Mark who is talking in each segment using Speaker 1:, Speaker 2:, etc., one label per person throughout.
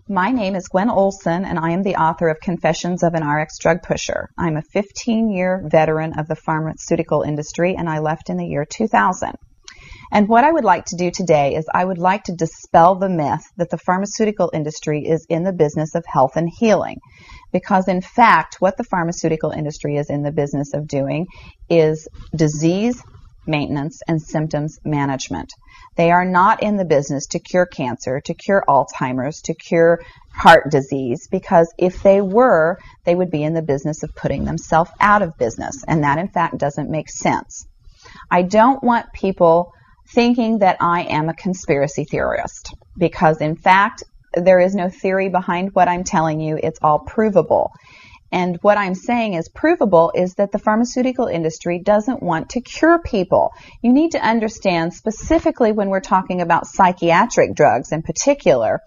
Speaker 1: My name is Gwen Olson, and I am the author of Confessions of an RX Drug Pusher. I'm a 15-year veteran of the pharmaceutical industry, and I left in the year 2000. And what I would like to do today is I would like to dispel the myth that the pharmaceutical industry is in the business of health and healing. Because in fact, what the pharmaceutical industry is in the business of doing is disease maintenance and symptoms management. They are not in the business to cure cancer, to cure Alzheimer's, to cure heart disease, because if they were, they would be in the business of putting themselves out of business, and that in fact doesn't make sense. I don't want people thinking that I am a conspiracy theorist, because in fact there is no theory behind what I'm telling you. It's all provable. And what I'm saying is provable is that the pharmaceutical industry doesn't want to cure people. You need to understand, specifically when we're talking about psychiatric drugs in particular,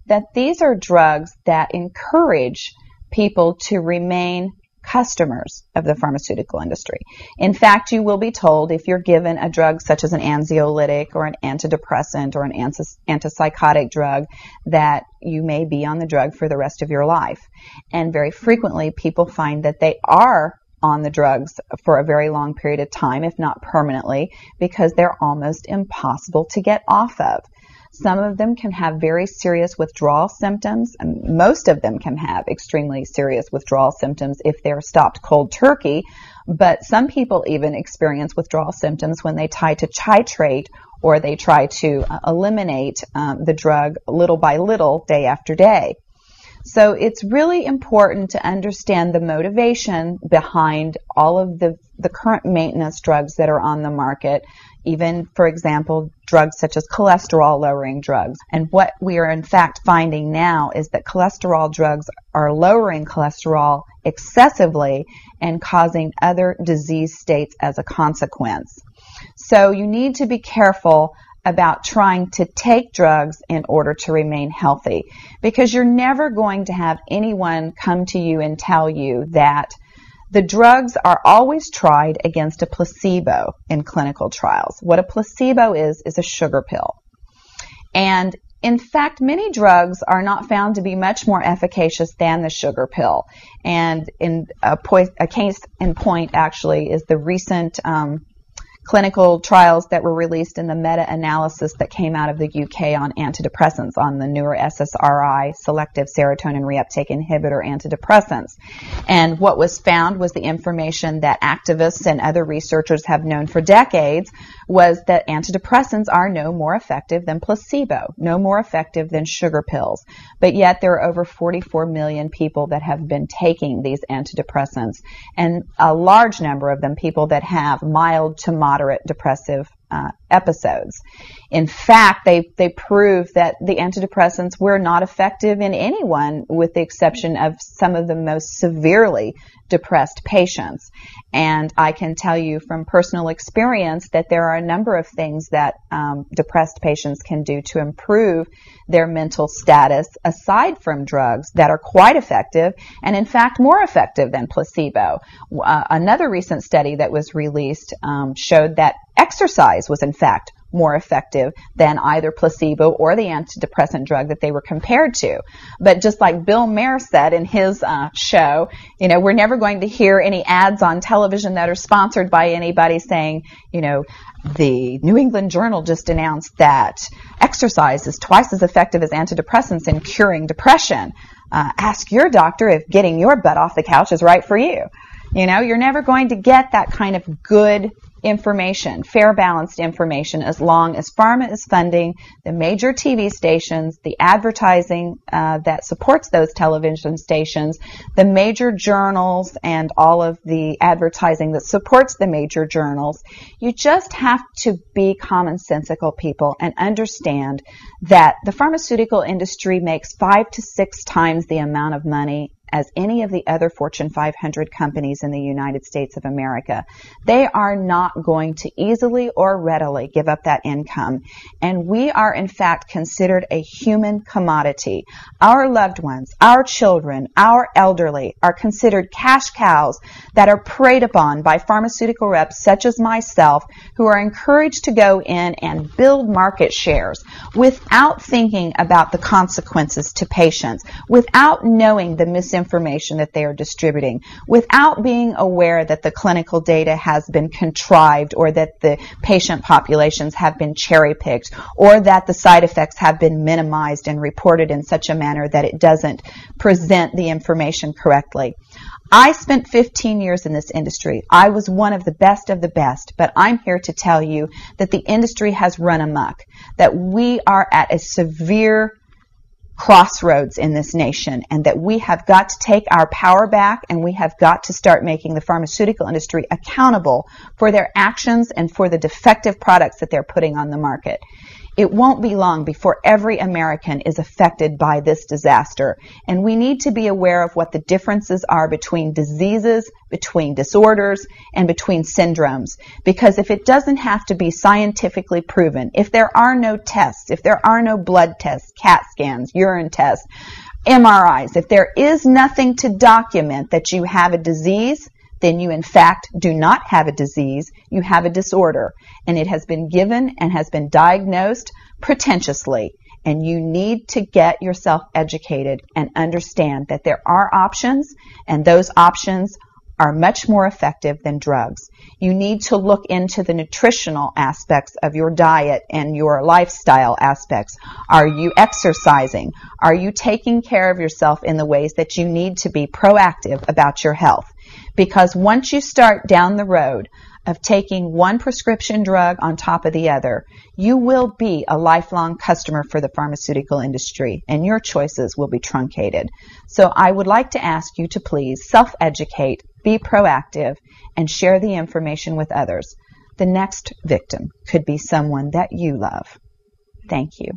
Speaker 1: that these are drugs that encourage people to remain customers of the pharmaceutical industry. In fact, you will be told if you're given a drug such as an anxiolytic or an antidepressant or an antipsychotic drug that you may be on the drug for the rest of your life. And very frequently people find that they are on the drugs for a very long period of time, if not permanently, because they're almost impossible to get off of. Some of them can have very serious withdrawal symptoms, and most of them can have extremely serious withdrawal symptoms if they're stopped cold turkey, but some people even experience withdrawal symptoms when they try to titrate or they try to eliminate the drug little by little, day after day. So it's really important to understand the motivation behind all of the current maintenance drugs that are on the market, even, for example, drugs such as cholesterol-lowering drugs. And what we are in fact finding now is that cholesterol drugs are lowering cholesterol excessively and causing other disease states as a consequence. So you need to be careful about trying to take drugs in order to remain healthy, because you're never going to have anyone come to you and tell you that the drugs are always tried against a placebo in clinical trials. What a placebo is a sugar pill. And in fact, many drugs are not found to be much more efficacious than the sugar pill. And in a case in point actually is the recent clinical trials that were released in the meta-analysis that came out of the UK on antidepressants, on the newer SSRI, selective serotonin reuptake inhibitor antidepressants. And what was found was the information that activists and other researchers have known for decades, was that antidepressants are no more effective than placebo, no more effective than sugar pills. But yet there are over 44 million people that have been taking these antidepressants, and a large number of them people that have mild to moderate depressive episodes. In fact, they prove that the antidepressants were not effective in anyone, with the exception of some of the most severely depressed patients. And I can tell you from personal experience that there are a number of things that depressed patients can do to improve their mental status aside from drugs that are quite effective, and in fact more effective than placebo. Another recent study that was released showed that exercise was in fact more effective than either placebo or the antidepressant drug that they were compared to. But just like Bill Maher said in his show, you know, we're never going to hear any ads on television that are sponsored by anybody saying, you know, the New England Journal just announced that exercise is twice as effective as antidepressants in curing depression. Ask your doctor if getting your butt off the couch is right for you. You know, you're never going to get that kind of good information, fair, balanced information, as long as pharma is funding the major TV stations, the advertising that supports those television stations, the major journals, and all of the advertising that supports the major journals. You just have to be commonsensical people and understand that the pharmaceutical industry makes 5 to 6 times the amount of money as any of the other Fortune 500 companies in the United States of America. They are not going to easily or readily give up that income. And we are, in fact, considered a human commodity. Our loved ones, our children, our elderly are considered cash cows that are preyed upon by pharmaceutical reps such as myself, who are encouraged to go in and build market shares without thinking about the consequences to patients, without knowing the misinformation that they are distributing, without being aware that the clinical data has been contrived, or that the patient populations have been cherry-picked, or that the side effects have been minimized and reported in such a manner that it doesn't present the information correctly. I spent 15 years in this industry. I was one of the best, but I'm here to tell you that the industry has run amok, that we are at a severe crossroads in this nation, and that we have got to take our power back, and we have got to start making the pharmaceutical industry accountable for their actions and for the defective products that they're putting on the market. It won't be long before every American is affected by this disaster, and we need to be aware of what the differences are between diseases, between disorders, and between syndromes. Because if it doesn't have to be scientifically proven, if there are no tests, if there are no blood tests, CAT scans, urine tests, MRIs, if there is nothing to document that you have a disease, then you in fact do not have a disease, you have a disorder, and it has been given and has been diagnosed pretentiously, and you need to get yourself educated and understand that there are options, and those options are much more effective than drugs. You need to look into the nutritional aspects of your diet and your lifestyle aspects. Are you exercising? Are you taking care of yourself in the ways that you need to be proactive about your health? Because once you start down the road of taking one prescription drug on top of the other, you will be a lifelong customer for the pharmaceutical industry, and your choices will be truncated. So I would like to ask you to please self-educate, be proactive, and share the information with others. The next victim could be someone that you love. Thank you.